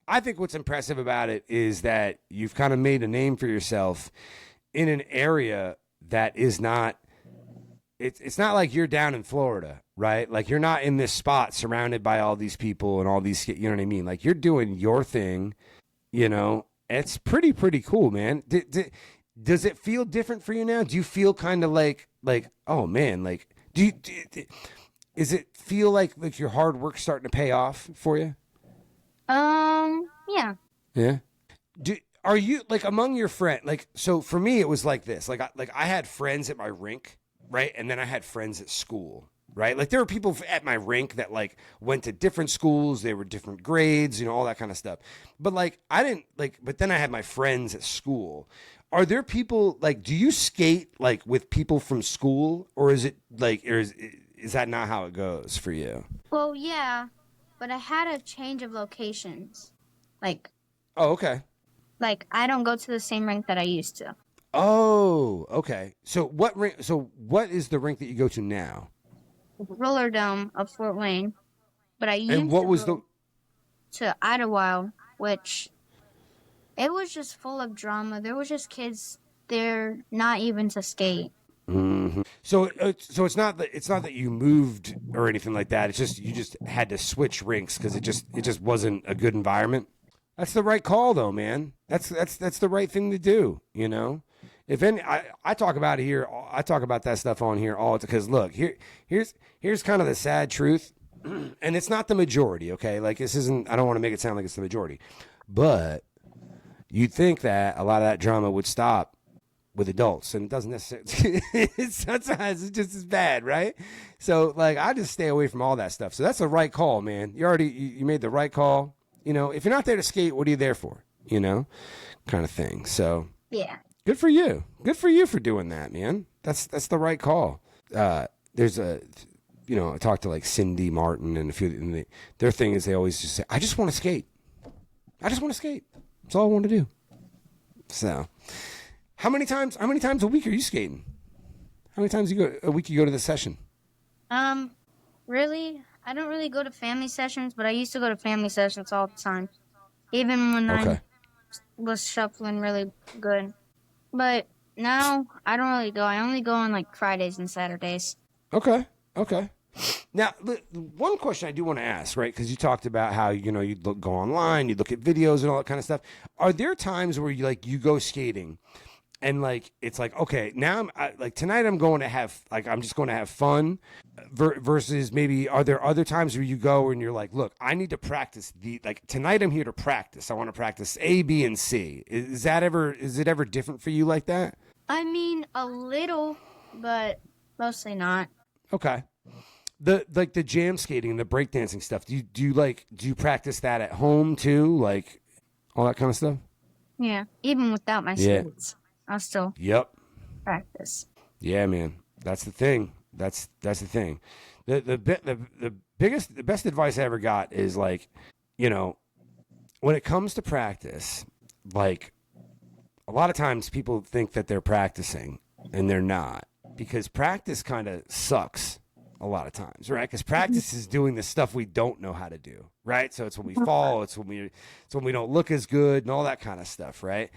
Speaker 1: I think what's impressive about it is that you've kind of made a name for yourself in an area that is not, it's not like you're down in Florida, right? Like you're not in this spot surrounded by all these people and all these, you know what I mean? Like you're doing your thing, you know. It's pretty cool, man. Does it feel different for you now? Do you feel kind of like, oh man, like, is it feel like your hard work's starting to pay off for you?
Speaker 2: Yeah.
Speaker 1: Yeah. Are you like among your friends? Like, so for me, it was like this. I had friends at my rink, right? And then I had friends at school, right? Like there were people at my rink that like went to different schools. They were different grades, you know, all that kind of stuff. But like, but then I had my friends at school. Are there people do you skate like with people from school, or is it is that not how it goes for you?
Speaker 2: Well, yeah, but I had a change of locations.
Speaker 1: Oh, okay.
Speaker 2: I don't go to the same rink that I used to.
Speaker 1: Oh, okay. So what is the rink that you go to now?
Speaker 2: Roller Dome of Fort Wayne. But I used to Idlewild, which it was just full of drama. There was just kids there not even to skate.
Speaker 1: Mm-hmm. So it's not that you moved or anything like that. It's just you just had to switch rinks because it just wasn't a good environment. That's the right call, though, man. That's the right thing to do. You know, I talk about it here. I talk about that stuff on here all because look, here's kind of the sad truth, and it's not the majority. Okay, like this isn't. I don't want to make it sound like it's the majority, but you'd think that a lot of that drama would stop with adults, and it doesn't necessarily. Sometimes it's just as bad, right? So I just stay away from all that stuff. So that's the right call, man. You made the right call. You know, if you're not there to skate, what are you there for? You know, kind of thing. So
Speaker 2: yeah,
Speaker 1: good for you. Good for you for doing that, man. That's the right call. There's I talked to like Cindy Martin and a few, and their thing is they always just say, I just want to skate. I just want to skate. That's all I want to do. So how many times a week are you skating? How many times a week you go to the session?
Speaker 2: Really, I don't really go to family sessions, but I used to go to family sessions all the time, even when I was shuffling really good. But now I don't really go. I only go on like Fridays and Saturdays.
Speaker 1: Okay. Now, one question I do want to ask, right? Because you talked about how you go online, you look at videos and all that kind of stuff. Are there times where you go skating? And like it's like, okay, now tonight I'm going to have I'm just going to have fun. Versus maybe are there other times where you go and you're like, look, I need to practice tonight I'm here to practice. I want to practice A, B, and C. Is it ever different for you like that?
Speaker 2: I mean, a little, but mostly not.
Speaker 1: Okay. The jam skating and the breakdancing stuff. Do you practice that at home too? Like all that kind of stuff?
Speaker 2: Yeah, even without my skates. I'll still practice. Yeah,
Speaker 1: man. That's the thing. That's the thing. The best advice I ever got is when it comes to practice, like a lot of times people think that they're practicing and they're not, because practice kind of sucks a lot of times, right? Because practice is doing the stuff we don't know how to do, right? So it's when we fall, it's when we don't look as good and all that kind of stuff, right?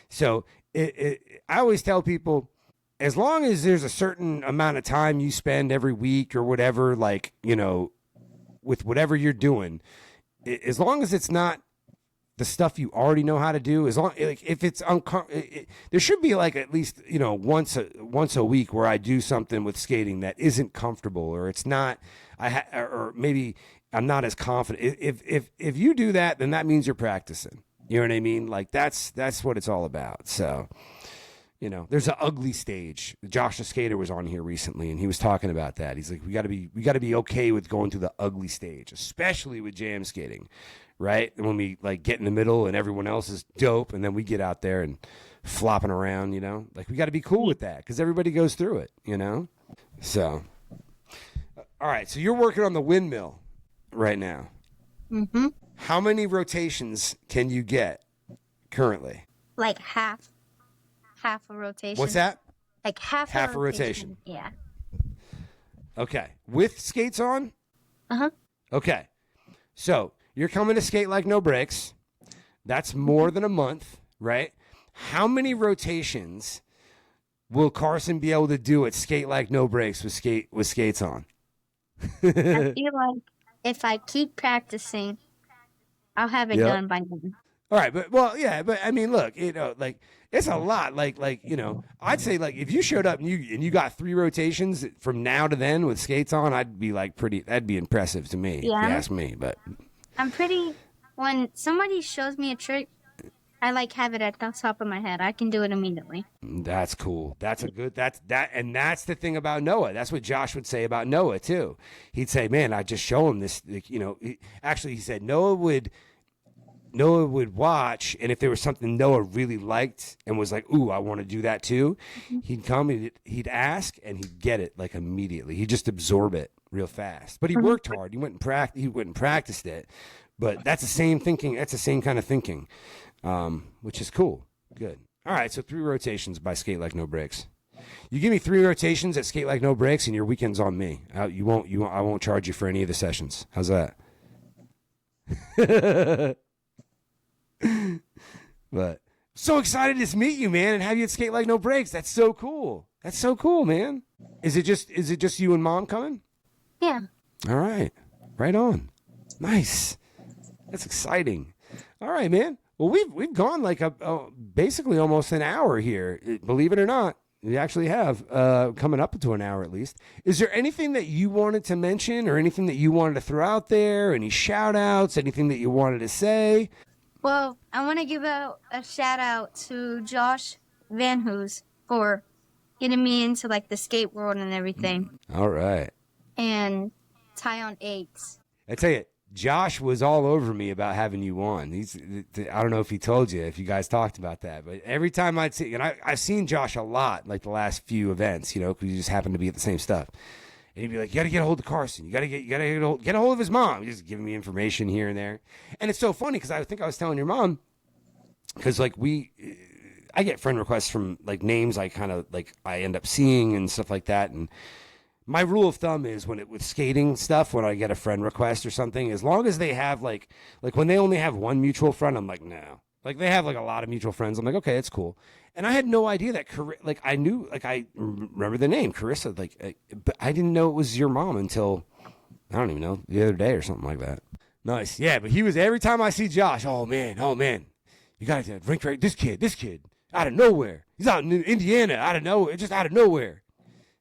Speaker 1: So I always tell people, as long as there's a certain amount of time you spend every week or whatever, with whatever you're doing, as long as it's not the stuff you already know how to do, as long if it's there should be at least once a week where I do something with skating that isn't comfortable, or it's not or maybe I'm not as confident. If you do that, then that means you're practicing. You know what I mean? That's what it's all about. So, there's an ugly stage. Josh the skater was on here recently, and he was talking about that. He's like, we got to be okay with going through the ugly stage, especially with jam skating, right? And when we get in the middle and everyone else is dope, and then we get out there and flopping around, we got to be cool with that because everybody goes through it, So, all right. So you're working on the windmill right now.
Speaker 2: Mm-hmm.
Speaker 1: How many rotations can you get currently?
Speaker 2: Like half a rotation.
Speaker 1: What's that?
Speaker 2: Like half a rotation. Yeah.
Speaker 1: Okay. With skates on?
Speaker 2: Uh-huh.
Speaker 1: Okay. So you're coming to Skate Like No Breaks. That's more than a month, right? How many rotations will Carson be able to do at Skate Like No Breaks with skates on?
Speaker 2: I feel like if I keep practicing, I'll have it done by then.
Speaker 1: All right, but I mean, look, it's a lot. I'd say if you showed up and you got 3 rotations from now to then with skates on, I'd be that'd be impressive to me.
Speaker 2: Yeah,
Speaker 1: if you ask me. But
Speaker 2: when somebody shows me a trick, I have it at the top of my head. I can do it immediately.
Speaker 1: That's cool. That's and that's the thing about Noah. That's what Josh would say about Noah too. He'd say, "Man, I just show him this." He said Noah would watch, and if there was something Noah really liked and was like, "Ooh, I want to do that too," he'd come, he'd ask, and he'd get it immediately. He'd just absorb it real fast. But he worked hard. He went and practiced it. But that's the same thinking. That's the same kind of thinking. Which is cool. Good. All right, so 3 rotations by Skate Like No Breaks. You give me 3 rotations at Skate Like No Breaks, and your weekend's on me. I won't charge you for any of the sessions. How's that? But so excited to meet you, man, and have you at Skate Like No Breaks. That's so cool. That's so cool, man. Is it just you and Mom coming?
Speaker 2: Yeah.
Speaker 1: All right. Right on. Nice. That's exciting. All right, man. Well, we've gone basically almost an hour here. Believe it or not, we actually have coming up to an hour at least. Is there anything that you wanted to mention or anything that you wanted to throw out there? Any shout outs? Anything that you wanted to say?
Speaker 2: Well, I want to give out a shout out to Josh Van Hoos for getting me into the skate world and everything.
Speaker 1: All right.
Speaker 2: And Ty on 8s.
Speaker 1: I tell you, Josh was all over me about having you on. I don't know if he told you, if you guys talked about that, but every time I'd see, and I've seen Josh a lot, the last few events, because we just happened to be at the same stuff. And he'd be like, you got to get a hold of Carson. You got to get a hold of his mom. He's just giving me information here and there. And it's so funny because I think I was telling your mom, because like I get friend requests from like names I kind of like I end up seeing and stuff like that. And my rule of thumb is with skating stuff, when I get a friend request or something, as long as they have like when they only have one mutual friend, I'm like, no. Like they have like a lot of mutual friends. I'm like, okay, it's cool. And I had no idea that, like I knew, like I remember the name Carissa, like, but I didn't know it was your mom until, I don't even know, the other day or something like that. Nice. Yeah, but he was, every time I see Josh, oh man, you got to Rink Rat, this kid, out of nowhere. He's out in Indiana, out of nowhere, just out of nowhere.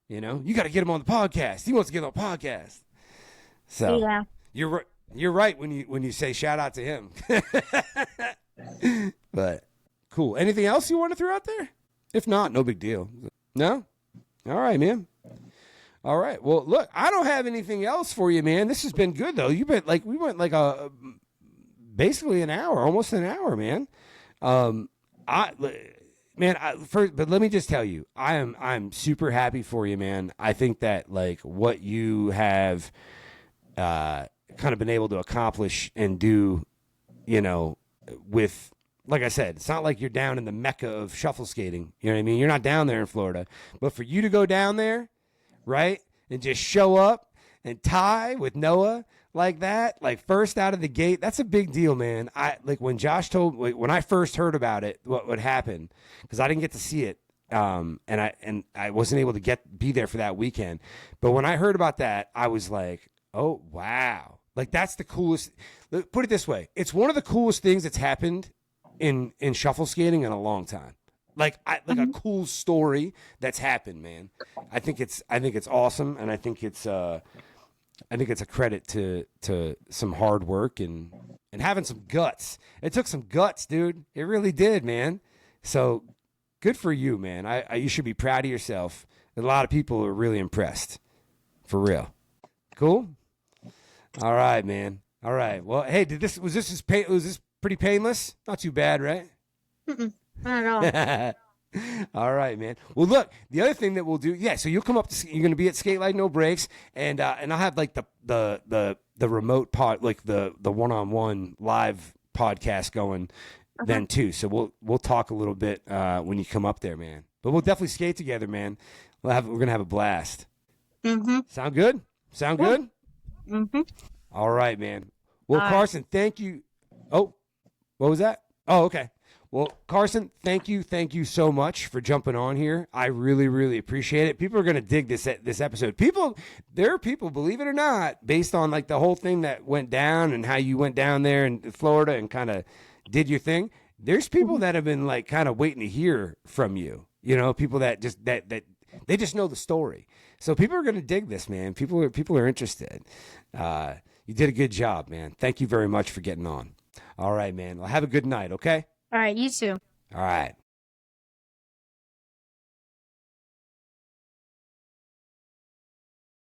Speaker 1: You know, you got to get him on the podcast. He wants to get on the podcast. So
Speaker 2: yeah.
Speaker 1: You're right when you say shout out to him. But cool. Anything else you want to throw out there? If not, no big deal. No? All right, man. All right. Well, look, I don't have anything else for you, man. This has been good though. You've been like, we went like basically an hour, almost an hour, man. But let me just tell you, I'm super happy for you, man. I think that like what you have kind of been able to accomplish and do, you know, with, like I said, it's not like you're down in the mecca of shuffle skating. You know what I mean? You're not down there in Florida. But for you to go down there, right, and just show up and tie with Noah like that, like first out of the gate, that's a big deal, man. When Josh when I first heard about it, what would happen, because I didn't get to see it, and I wasn't able to be there for that weekend. But when I heard about that, I was like, oh wow. Like that's the coolest. Put it this way, it's one of the coolest things that's happened in shuffle skating in a long time. Like a cool story that's happened, man. I think it's awesome, and I think it's a credit to some hard work and having some guts. It took some guts, dude. It really did, man. So good for you, man. You should be proud of yourself. A lot of people are really impressed, for real. Cool. All right, man. All right. Well, hey, was this pretty painless? Not too bad, right?
Speaker 2: Not at all.
Speaker 1: All right, man. Well, look, the other thing that we'll do, yeah. So you'll come up you're going to be at Skate Like No Breaks, and I'll have like the remote pod, like the one-on-one live podcast going then too. So we'll talk a little bit when you come up there, man. But we'll definitely skate together, man. We're gonna have a blast.
Speaker 2: Mm-hmm.
Speaker 1: Sound good? Sound good?
Speaker 2: Mm-hmm.
Speaker 1: All right, man. Well, Carson, thank you. Oh, what was that? Oh, okay. Well, Carson, thank you so much for jumping on here. I really, really appreciate it. People are going to dig this episode. There are people, believe it or not, based on like the whole thing that went down and how you went down there in Florida and kind of did your thing. There's people that have been like kind of waiting to hear from you. You know, people that just that they just know the story. So people are going to dig this, man. People are interested. You did a good job, man. Thank you very much for getting on. All right, man. Well, have a good night, okay?
Speaker 2: All right, you too.
Speaker 1: All right.